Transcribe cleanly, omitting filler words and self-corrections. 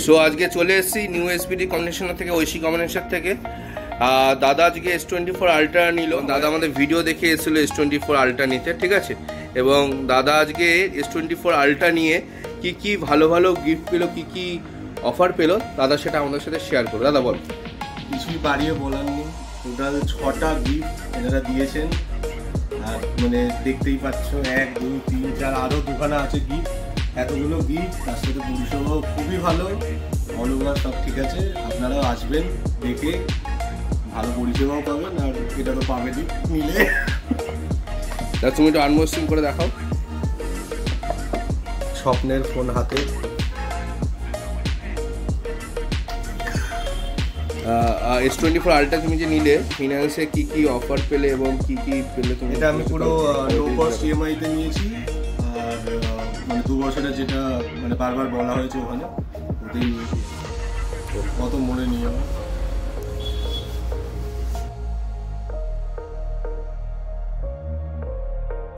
So আজকে চলে এসেছি নিউ এসপিডি কম্বিনেশনার থেকে, ঐশী কম্বিনেশন থেকে। দাদা আজকে S24 আলট্রা নিল। দাদা আমাদের ভিডিও দেখে এসেছিলো S24 আলট্রা নিতে, ঠিক আছে। এবং দাদা আজকে S24 আলট্রা নিয়ে কি কি ভালো ভালো গিফট পেলো, কি কি অফার পেলো, দাদা সেটা আমাদের সাথে শেয়ার করো। দাদা বল। কিছুই বাড়িয়ে বলার নেই, টোটাল 6টা গিফট এনারা দিয়েছেন। আর মানে দেখতেই পাচ্ছ 1 2 3 4 আরও দোকানে আছে গিফট, এতগুলো গিফট। তার সাথে পরিষেবাও খুবই ভালো, অল ওভার সব ঠিক আছে। আপনারাও আসবেন, দেখে ভালো পরিষেবাও পাবেন, আর এটা তো পাবেনই মিলে। তুমি একটু আনবক্সিং করে দেখাও। স্বপ্নের ফোন হাতে। S24 আলট্রা তুমি যে নিলে, ফিনান্সে কি কি অফার পেলে এবং কি কি পেলে তুমি? এটা আমি পুরো লো কস্ট ইএমআইতে নিয়েছি। আর মানে 2 বছরের যেটা মানে বারবার বলা হয়েছে ওখানে, ওতেই নিয়েছি। কত মনে নিয়ে